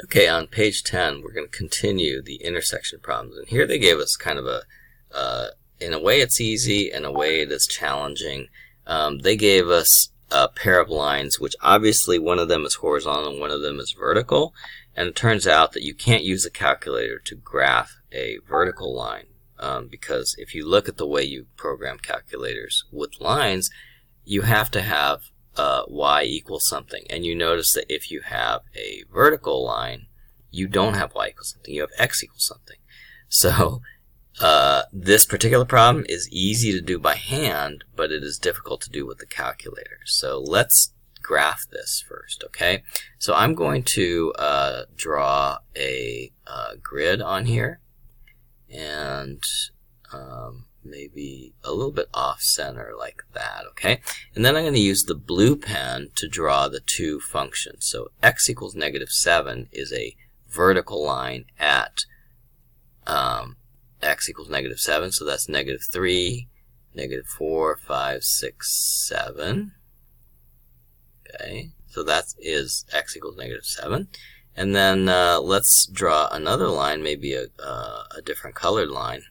Okay, on page 10, we're going to continue the intersection problems. And here they gave us kind of in a way it's easy, in a way it is challenging. They gave us a pair of lines, which obviously one of them is horizontal and one of them is vertical. And it turns out that you can't use a calculator to graph a vertical line. Because if you look at the way you program calculators with lines, you have to have y equals something. And you notice that if you have a vertical line, you don't have y equals something. You have x equals something. So this particular problem is easy to do by hand, but it is difficult to do with the calculator. So let's graph this first, okay? So I'm going to draw a grid on here, and maybe a little bit off center like that, okay? And then I'm going to use the blue pen to draw the two functions. So x equals -7 is a vertical line at x equals -7, so that's -3, -4, 5, 6, 7. Okay, so that is x equals -7. And then let's draw another line, maybe a different colored line.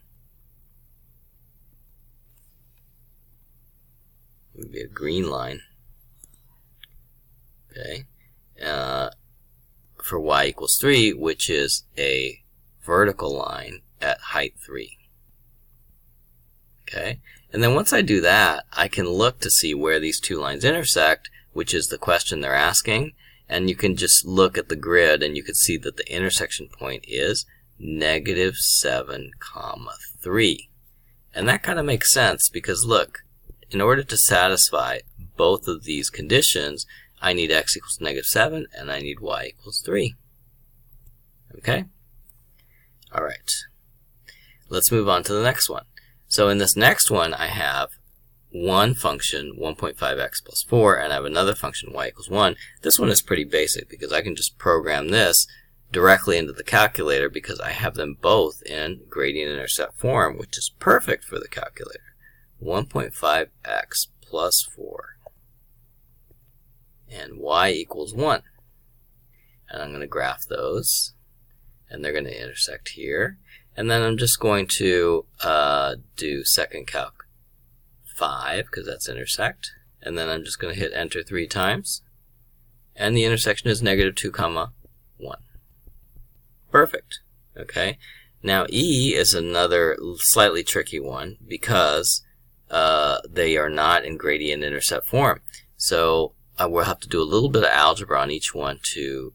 Maybe a green line. Okay, for y equals 3, which is a vertical line at height 3. Okay, and then once I do that, I can look to see where these two lines intersect, which is the question they're asking. And you can just look at the grid and you can see that the intersection point is -7, 3. And that kind of makes sense because look, in order to satisfy both of these conditions, I need x equals -7 and I need y equals 3. Okay? Alright. Let's move on to the next one. So in this next one, I have one function, 1.5x plus 4, and I have another function, y equals 1. This one is pretty basic because I can just program this directly into the calculator because I have them both in gradient intercept form, which is perfect for the calculator. 1.5x plus 4 and y equals 1. And I'm going to graph those, and they're going to intersect here. And then I'm just going to do second calc 5, because that's intersect. And then I'm just going to hit enter 3 times. And the intersection is -2, 1. Perfect. Okay. Now E is another slightly tricky one because they are not in gradient intercept form. So we'll have to do a little bit of algebra on each one to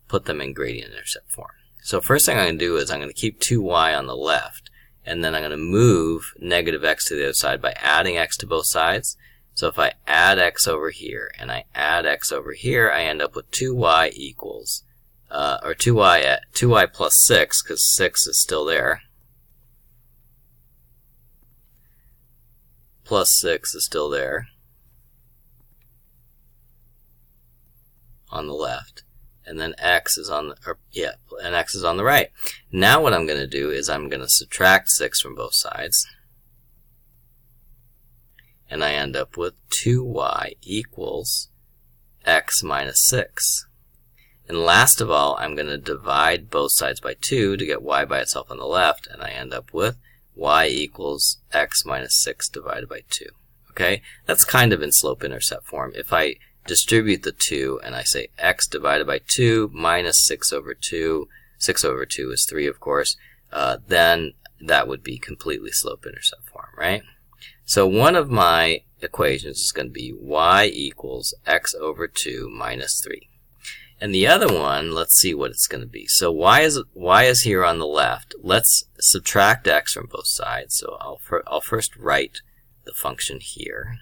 put them in gradient intercept form. So first thing I'm going to do is I'm going to keep 2y on the left, and then I'm going to move -x to the other side by adding x to both sides. So if I add x over here and I add x over here, I end up with 2y equals, or 2y plus 6, because 6 is still there, plus 6 is still there on the left. And then x is on the, and x is on the right. Now what I'm going to do is I'm going to subtract 6 from both sides. And I end up with 2y equals x minus 6. And last of all, I'm going to divide both sides by 2 to get y by itself on the left. And I end up with y equals x minus 6 divided by 2. Okay? That's kind of in slope-intercept form. If I distribute the 2 and I say x divided by 2 minus 6 over 2, 6 over 2 is 3 of course, then that would be completely slope-intercept form, right? So one of my equations is going to be y equals x over 2 minus 3. And the other one, let's see what it's going to be. So y is here on the left. Let's subtract x from both sides. So I'll first write the function here.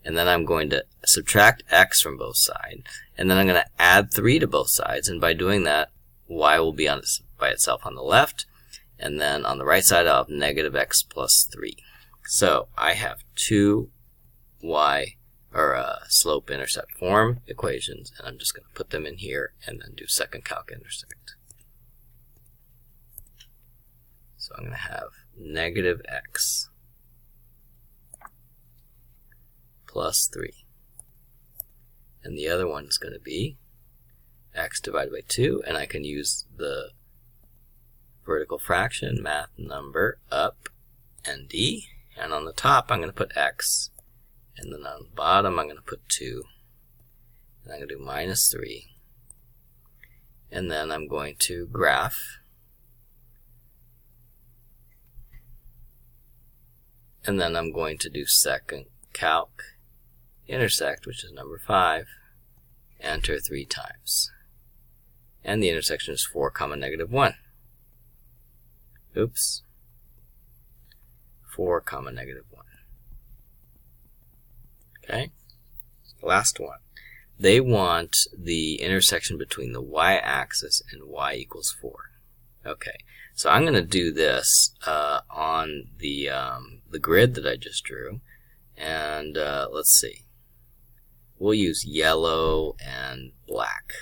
And then I'm going to subtract x from both sides. And then I'm going to add 3 to both sides. And by doing that, y will be by itself on the left. And then on the right side, I'll have -x plus 3. So I have 2y, or slope-intercept form equations. And I'm just going to put them in here and then do second calc intersect. So I'm going to have -x plus 3. And the other one is going to be x divided by 2, and I can use the vertical fraction math number up and d, and on the top I'm going to put x, and then on the bottom I'm going to put 2, and I'm going to do minus 3, and then I'm going to graph, and then I'm going to do second calc intersect, which is number 5, enter 3 times, and the intersection is 4, negative 1. Oops. 4, negative 1. Okay? Last one. They want the intersection between the y-axis and y equals 4. Okay, so I'm going to do this on the grid that I just drew, and let's see. We'll use yellow and black.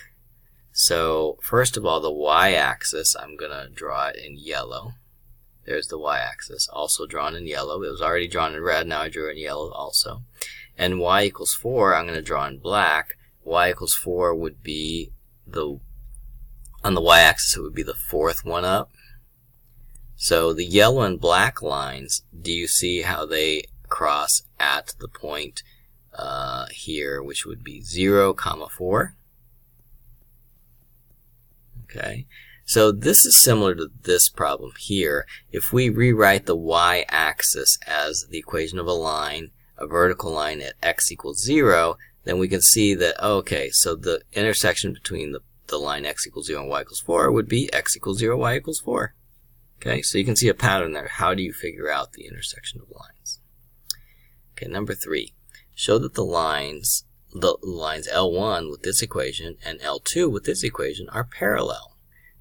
So first of all, the y-axis, I'm going to draw it in yellow. There's the y-axis, also drawn in yellow. It was already drawn in red, now I drew it in yellow also. And y equals 4, I'm going to draw in black. Y equals 4 would be on the y-axis, it would be the 4th one up. So the yellow and black lines, do you see how they cross at the point here, which would be 0, 4? Okay, so this is similar to this problem here. If we rewrite the y-axis as the equation of a line, a vertical line at x equals 0, then we can see that, okay, so the intersection between the line x equals 0 and y equals 4 would be x equals 0, y equals 4. Okay, so you can see a pattern there. How do you figure out the intersection of lines? Okay, number 3. Show that the lines L1 with this equation and L2 with this equation are parallel.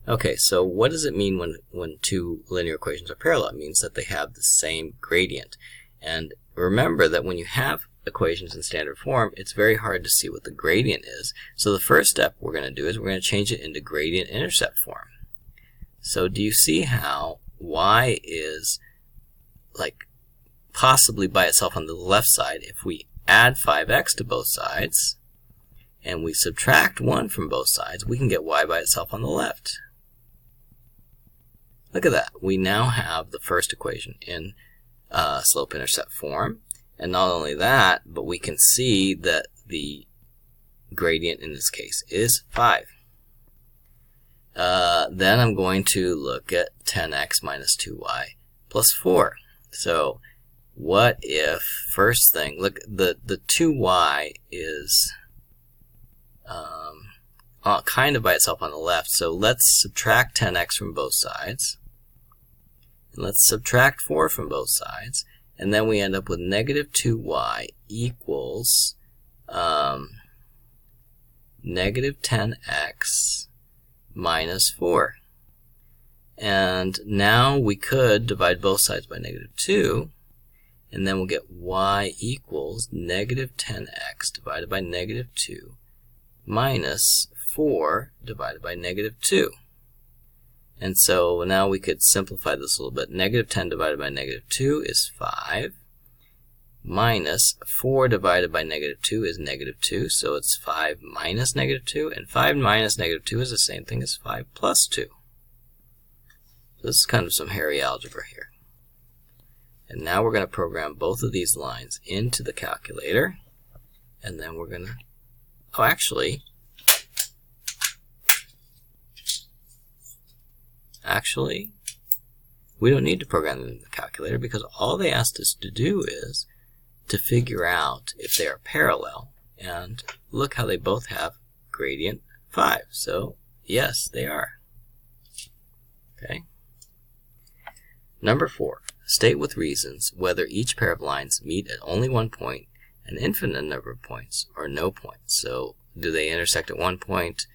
Okay, so what does it mean when two linear equations are parallel? It means that they have the same gradient. And remember that when you have equations in standard form, it's very hard to see what the gradient is. So the first step we're going to do is we're going to change it into gradient-intercept form. So do you see how y is like possibly by itself on the left side? If we add 5x to both sides and we subtract 1 from both sides, we can get y by itself on the left. Look at that. We now have the first equation in slope-intercept form. And not only that, but we can see that the gradient in this case is 5. Then I'm going to look at 10x minus 2y plus 4. So what if, first thing, look, the 2y is kind of by itself on the left. So let's subtract 10x from both sides. And let's subtract 4 from both sides. And then we end up with negative 2y equals negative 10x minus 4. And now we could divide both sides by negative 2, and then we'll get y equals negative 10x divided by negative 2 minus 4 divided by negative 2. And so now we could simplify this a little bit. Negative 10 divided by negative 2 is 5, minus 4 divided by negative 2 is negative 2, so it's 5 minus negative 2, and 5 minus negative 2 is the same thing as 5 plus 2. So this is kind of some hairy algebra here. And now we're going to program both of these lines into the calculator, and then we're going to, actually, we don't need to program them in the calculator because all they asked us to do is to figure out if they are parallel. And look how they both have gradient 5. So, yes, they are. Okay. Number 4. State with reasons whether each pair of lines meet at only one point, an infinite number of points, or no points. So, do they intersect at one point?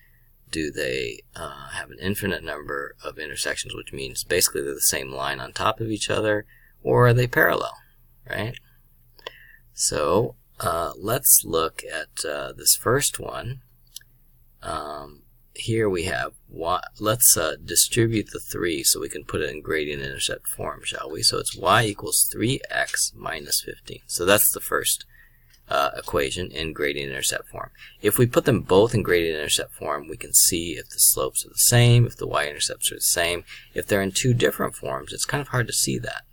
Do they have an infinite number of intersections, which means basically they're the same line on top of each other, or are they parallel, right? So let's look at this first one. Here we have, let's distribute the 3 so we can put it in gradient-intercept form, shall we? So it's y equals 3x minus 15. So that's the first equation in gradient-intercept form. If we put them both in gradient-intercept form, we can see if the slopes are the same, if the y-intercepts are the same. If they're in two different forms, it's kind of hard to see that.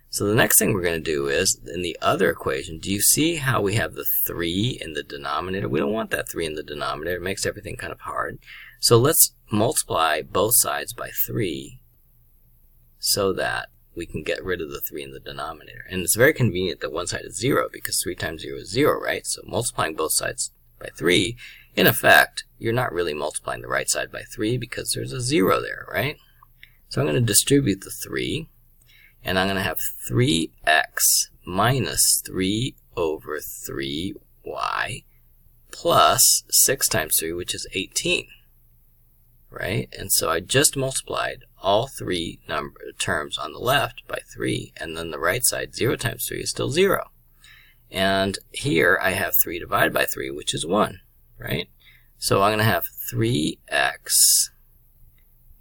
So the next thing we're going to do is, in the other equation, do you see how we have the 3 in the denominator? We don't want that 3 in the denominator. It makes everything kind of hard. So let's multiply both sides by 3 so that we can get rid of the 3 in the denominator. And it's very convenient that one side is 0 because 3 times 0 is 0, right? So multiplying both sides by 3, in effect, you're not really multiplying the right side by 3 because there's a 0 there, right? So I'm going to distribute the 3, and I'm going to have 3x minus 3 over 3y plus 6 times 3, which is 18. Right? And so I just multiplied all 3 terms on the left by 3, and then the right side, 0 times 3 is still 0. And here I have 3 divided by 3, which is 1, right? So I'm going to have 3x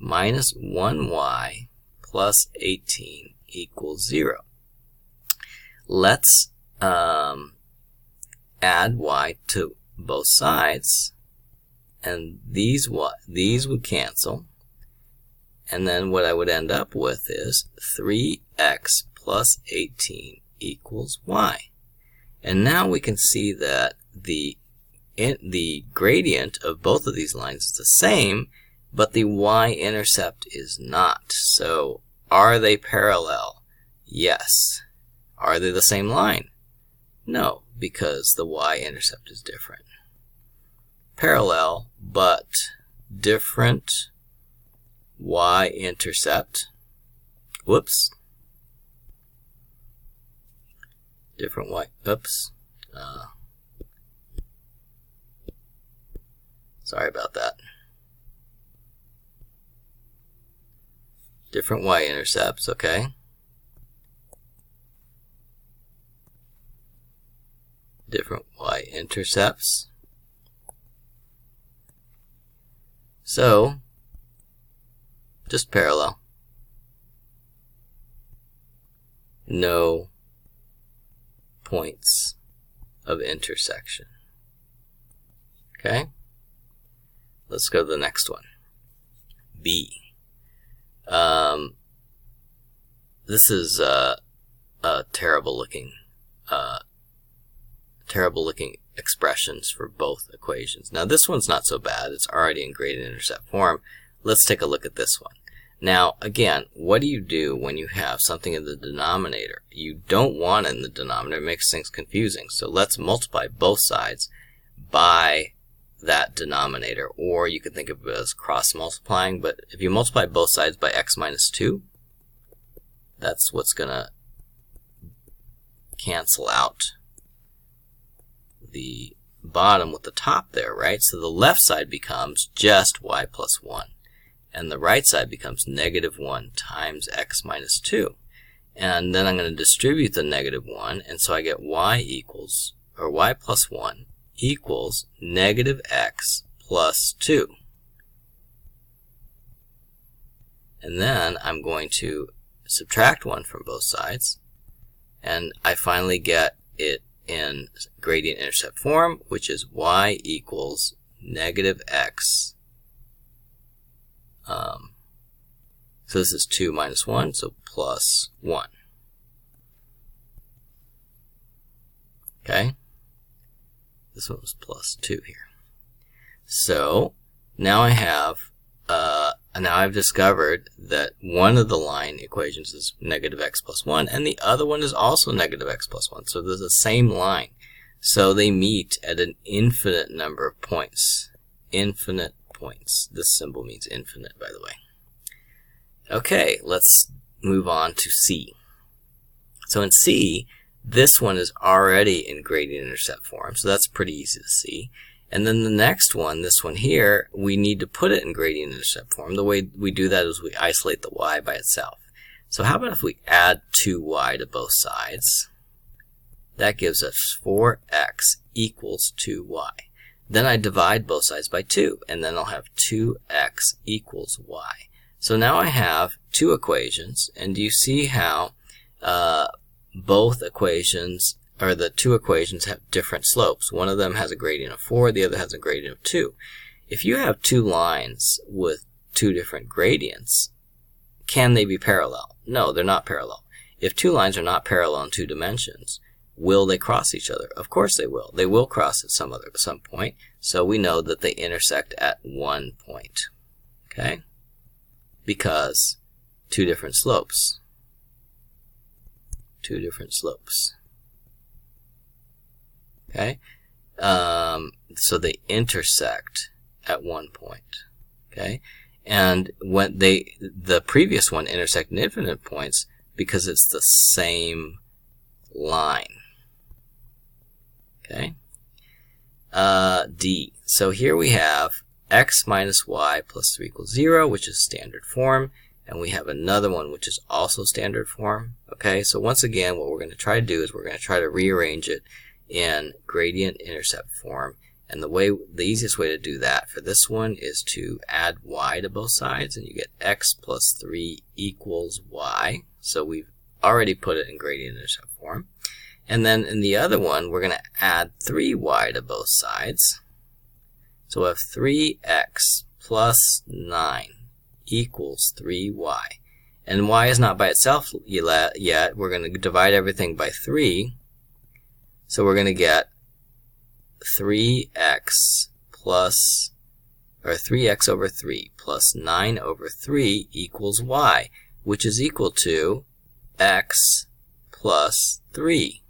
minus 1y plus 18 equals 0. Let's add y to both sides. And these would cancel. And then what I would end up with is 3x plus 18 equals y. And now we can see that the gradient of both of these lines is the same, but the y-intercept is not. So are they parallel? Yes. Are they the same line? No, because the y-intercept is different. Parallel, but different y-intercept. Whoops. Different y. Oops. Sorry about that. Different y-intercepts, okay. Different y-intercepts. So, just parallel. No points of intersection. Okay? Let's go to the next one. B. This is a terrible looking expressions for both equations. Now this one's not so bad. It's already in gradient-intercept form. Let's take a look at this one. Now again, what do you do when you have something in the denominator? You don't want it in the denominator. It makes things confusing. So let's multiply both sides by that denominator, or you could think of it as cross-multiplying. But if you multiply both sides by x minus 2, that's what's going to cancel out the bottom with the top there, right? So the left side becomes just y plus 1. And the right side becomes negative 1 times x minus 2. And then I'm going to distribute the negative 1, and so I get y equals, or y plus 1 equals negative x plus 2. And then I'm going to subtract 1 from both sides, and I finally get it in gradient-intercept form, which is y equals negative x. So this is 2 minus 1, so plus 1. Okay? This one was plus 2 here. So now I have, now I've discovered that one of the line equations is negative x plus 1, and the other one is also negative x plus 1. So they're the same line. So they meet at an infinite number of points. Infinite points. This symbol means infinite, by the way. Okay, let's move on to C. So in C, this one is already in gradient-intercept form, so that's pretty easy to see. And then the next one, this one here, we need to put it in gradient-intercept form. The way we do that is we isolate the y by itself. So how about if we add 2y to both sides? That gives us 4x equals 2y. Then I divide both sides by 2, and then I'll have 2x equals y. So now I have two equations, and do you see how both equations or the two equations have different slopes. One of them has a gradient of 4, the other has a gradient of 2. If you have two lines with two different gradients, can they be parallel? No, they're not parallel. If two lines are not parallel in 2 dimensions, will they cross each other? Of course they will. They will cross at some point. So we know that they intersect at one point. Okay? Because two different slopes. Two different slopes. Okay? So they intersect at one point. Okay? And when the previous one intersected infinite points because it's the same line. Okay? D. So here we have x minus y plus 3 equals 0, which is standard form. And we have another one which is also standard form. Okay? So once again, what we're going to try to do is we're going to try to rearrange it in gradient intercept form. And the easiest way to do that for this one is to add y to both sides, and you get x plus 3 equals y. So we've already put it in gradient intercept form. And then in the other one, we're going to add 3y to both sides. So we have 3x plus 9 equals 3y. And y is not by itself yet. We're going to divide everything by 3. So we're going to get 3x plus, or 3x over 3 plus 9 over 3 equals y, which is equal to x plus 3.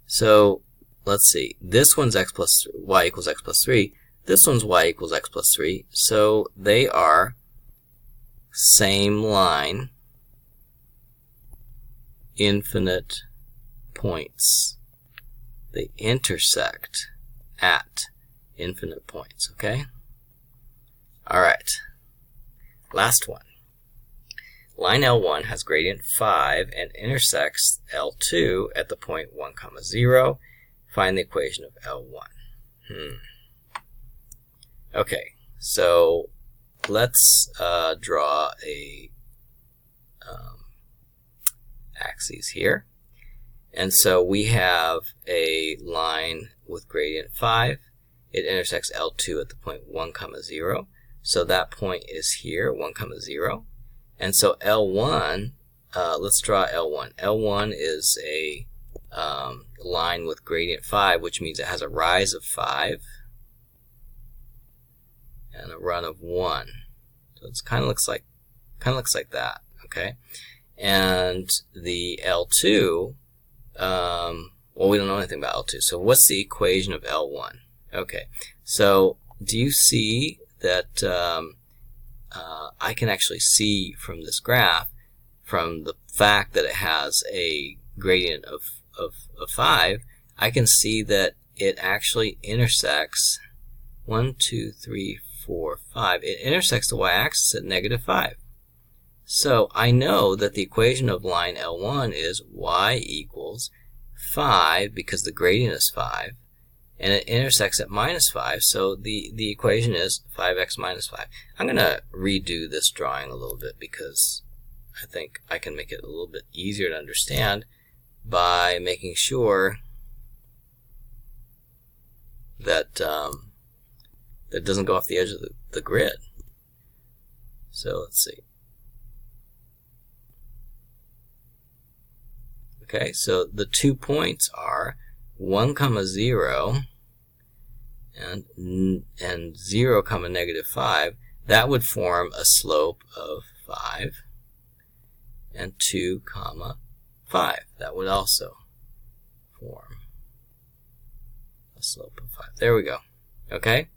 So let's see, this one's y equals x plus 3, this one's y equals x plus 3, so they are same line, infinite points. They intersect at infinite points, okay? Alright, last one. Line L1 has gradient 5 and intersects L2 at the point 1, 0. Find the equation of L1. Okay, so let's draw a axis here. And so we have a line with gradient 5. It intersects L2 at the point 1, 0. So that point is here, 1, 0. And so L1, let's draw L1. L1 is a line with gradient 5, which means it has a rise of 5 and a run of 1. So it kind of looks like that, okay? And the L2, well, we don't know anything about L2. So what's the equation of L1? Okay, so do you see that I can actually see from this graph, from the fact that it has a gradient of 5, I can see that it actually intersects 1, 2, 3, 4, 5. It intersects the y-axis at -5. So I know that the equation of line L1 is y equals 5, because the gradient is 5, and it intersects at -5, so the equation is 5x minus 5. I'm going to redo this drawing a little bit because I think I can make it a little bit easier to understand by making sure that that doesn't go off the edge of the grid. So let's see. Okay, so the 2 points are 1, 0 and 0, -5. That would form a slope of 5, and 2, 5. That would also form a slope of 5. There we go. Okay,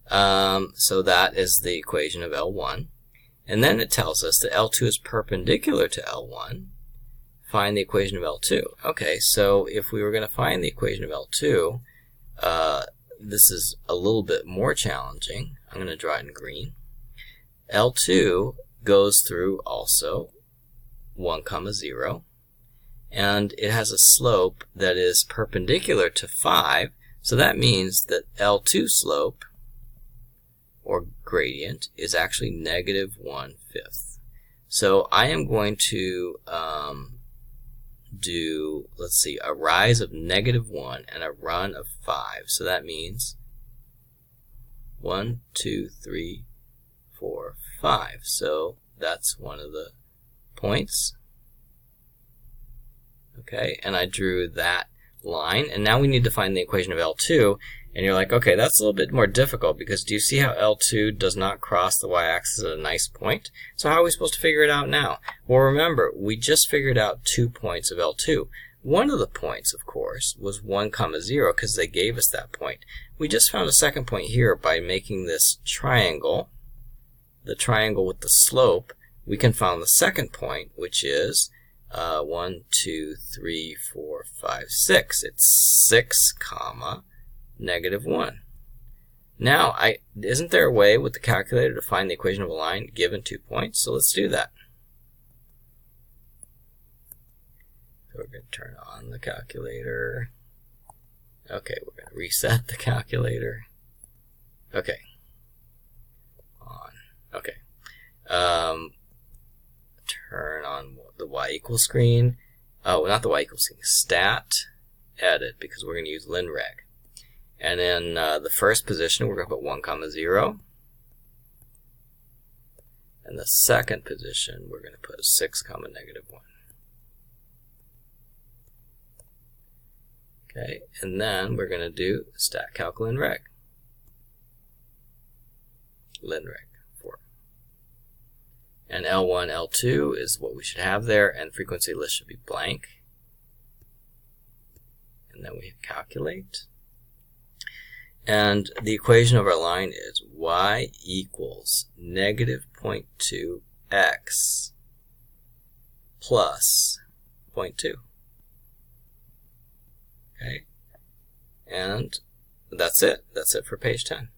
so that is the equation of L1, and then it tells us that L2 is perpendicular to L1. Find the equation of L2. Okay, so if we were going to find the equation of L2, this is a little bit more challenging. I'm going to draw it in green. L2 goes through also 1, 0, and it has a slope that is perpendicular to 5, so that means that L2 slope, or gradient, is actually -1/5. So I am going to do, let's see, a rise of -1 and a run of 5. So that means 1, 2, 3, 4, 5. So that's one of the points. Okay, and I drew that line, and now we need to find the equation of L2, and you're like, okay, that's a little bit more difficult, because do you see how L2 does not cross the y-axis at a nice point? So how are we supposed to figure it out now? Well, remember, we just figured out 2 points of L2. One of the points, of course, was 1, 0, because they gave us that point. We just found a second point here by making this triangle, the triangle with the slope. We can find the second point, which is 1, 2, 3, 4, 5, 6. It's 6, -1. Now, isn't there a way with the calculator to find the equation of a line given 2 points? So let's do that. So we're going to turn on the calculator. Okay, we're going to reset the calculator. Okay. On. Okay. Turn on the y equals screen. Oh, not the y equals screen. Stat, edit, because we're going to use linreg. And in the first position, we're going to put 1, 0. And the second position, we're going to put 6, -1. Okay, and then we're going to do stat calc linreg. Linreg. And L1, L2 is what we should have there, and frequency list should be blank. And then we calculate. And the equation of our line is y equals -0.2x plus 0.2. Okay? And that's it. That's it for page 10.